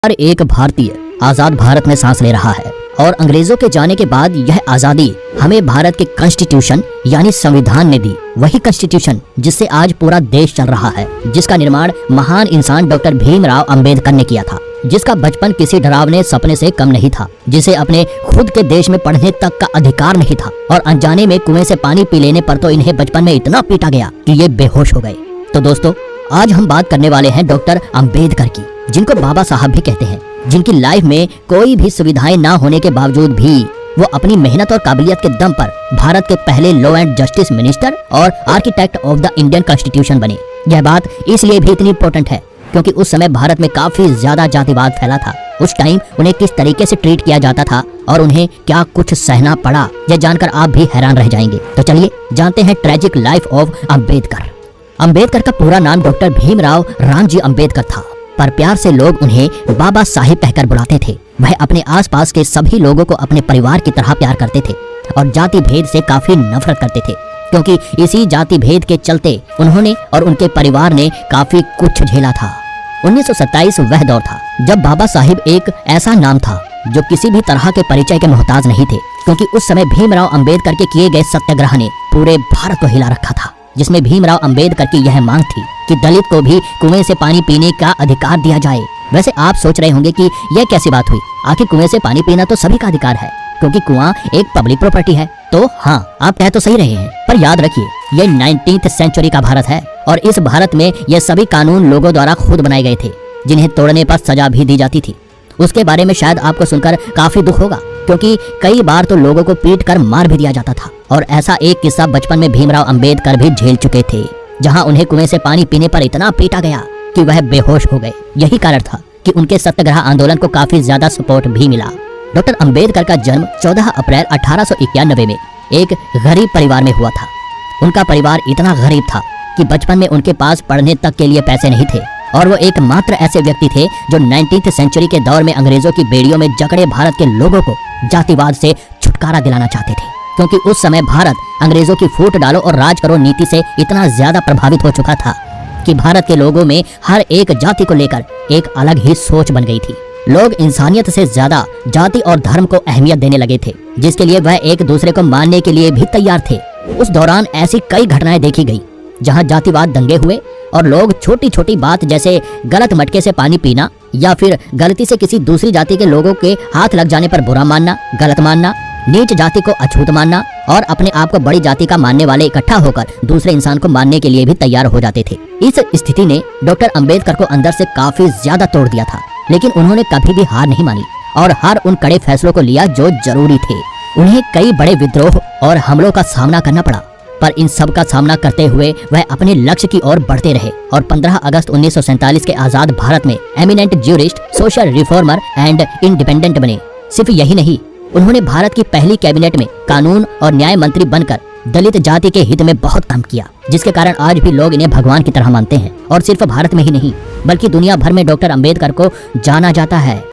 हर एक भारतीय आजाद भारत में सांस ले रहा है और अंग्रेजों के जाने के बाद यह आजादी हमें भारत के कॉन्स्टिट्यूशन यानी संविधान ने दी। वही कॉन्स्टिट्यूशन जिससे आज पूरा देश चल रहा है, जिसका निर्माण महान इंसान डॉक्टर भीमराव अंबेडकर ने किया था, जिसका बचपन किसी डरावने सपने से कम नहीं था, जिसे अपने खुद के देश में पढ़ने तक का अधिकार नहीं था और अनजाने में कुएं से पानी पी लेने पर तो इन्हें बचपन में इतना पीटा गया कि ये बेहोश हो गए। तो दोस्तों, आज हम बात करने वाले हैं डॉक्टर अंबेडकर की, जिनको बाबा साहब भी कहते हैं, जिनकी लाइफ में कोई भी सुविधाएं ना होने के बावजूद भी वो अपनी मेहनत और काबिलियत के दम पर भारत के पहले लॉ एंड जस्टिस मिनिस्टर और architect of the Indian constitution बने। यह बात इसलिए भी इतनी इम्पोर्टेंट है क्योंकि उस समय भारत में काफी ज्यादा जातिवाद फैला था। उस टाइम उन्हें किस तरीके से ट्रीट किया जाता था और उन्हें क्या कुछ सहना पड़ा, यह जानकर आप भी हैरान रह जाएंगे। तो चलिए जानते हैं tragic life of Ambedkar. Ambedkar का पूरा नाम डॉक्टर भीमराव रामजी अंबेडकर था, पर प्यार से लोग उन्हें बाबा साहिब कहकर बुलाते थे। वह अपने आसपास के सभी लोगों को अपने परिवार की तरह प्यार करते थे और जाति भेद से काफी नफरत करते थे, क्योंकि इसी जाति भेद के चलते उन्होंने और उनके परिवार ने काफी कुछ झेला था। 1927 वह दौर था जब बाबा साहिब एक ऐसा नाम था जो किसी भी तरह के परिचय के मोहताज नहीं थे, क्योंकि उस समय भीमराव अंबेडकर के किए गए सत्याग्रह ने पूरे भारत को हिला रखा था, जिसमें भीमराव अंबेडकर की यह मांग थी कि दलित को भी कुएं से पानी पीने का अधिकार दिया जाए। वैसे आप सोच रहे होंगे कि यह कैसी बात हुई, आखिर कुएं से पानी पीना तो सभी का अधिकार है, क्योंकि कुआं एक पब्लिक प्रॉपर्टी है। तो हाँ, आप कह तो सही रहे हैं, पर याद रखिए ये 19th सेंचुरी का भारत है और इस भारत में ये सभी कानून लोगों द्वारा खुद बनाए गए थे, जिन्हें तोड़ने पर सजा भी दी जाती थी। उसके बारे में शायद आपको सुनकर काफी दुख होगा, क्योंकि कई बार तो लोगों को पीट कर मार भी दिया जाता था और ऐसा एक किस्सा बचपन में भीमराव अंबेडकर भी झेल चुके थे, जहां उन्हें कुएं से पानी पीने पर इतना पीटा गया कि वह बेहोश हो गए। यही कारण था कि उनके सत्याग्रह आंदोलन को काफी ज्यादा सपोर्ट भी मिला। डॉक्टर अंबेडकर का जन्म 14 अप्रैल 1891 में एक गरीब परिवार में हुआ था। उनका परिवार इतना गरीब था कि बचपन में उनके पास पढ़ने तक के लिए पैसे नहीं थे और वो एकमात्र ऐसे व्यक्ति थे जो 19th सेंचुरी के दौर में अंग्रेजों की बेड़ियों में जकड़े भारत के लोगों को जातिवाद से छुटकारा दिलाना चाहते थे, क्योंकि उस समय भारत अंग्रेजों की फूट डालो और राज करो नीति से इतना ज्यादा प्रभावित हो चुका था कि भारत के लोगों में हर एक जाति को लेकर एक अलग ही सोच बन गई थी। लोग इंसानियत से ज्यादा जाति और धर्म को अहमियत देने लगे थे, जिसके लिए वह एक दूसरे को मानने के लिए भी तैयार थे। उस दौरान ऐसी कई घटनाएं देखी गई जहां जातिवाद दंगे हुए और लोग छोटी छोटी बात जैसे गलत मटके से पानी पीना या फिर गलती से किसी दूसरी जाति के लोगों के हाथ लग जाने पर बुरा मानना, गलत मानना, नीच जाति को अछूत मानना और अपने आप को बड़ी जाति का मानने वाले इकट्ठा होकर दूसरे इंसान को मानने के लिए भी तैयार हो जाते थे। इस स्थिति ने डॉक्टर अंबेडकर को अंदर से काफी ज्यादा तोड़ दिया था, लेकिन उन्होंने कभी भी हार नहीं मानी और हर उन कड़े फैसलों को लिया जो जरूरी थे। उन्हें कई बड़े विद्रोह और हमलों का सामना करना पड़ा, पर इन सब का सामना करते हुए वह अपने लक्ष्य की ओर बढ़ते रहे और 15 अगस्त 1947 के आजाद भारत में eminent jurist, social reformer and independent बने। सिर्फ यही नहीं, उन्होंने भारत की पहली कैबिनेट में कानून और न्याय मंत्री बनकर दलित जाति के हित में बहुत काम किया, जिसके कारण आज भी लोग इन्हें भगवान की तरह मानते हैं और सिर्फ भारत में ही नहीं बल्कि दुनिया भर में डॉक्टर अंबेडकर को जाना जाता है।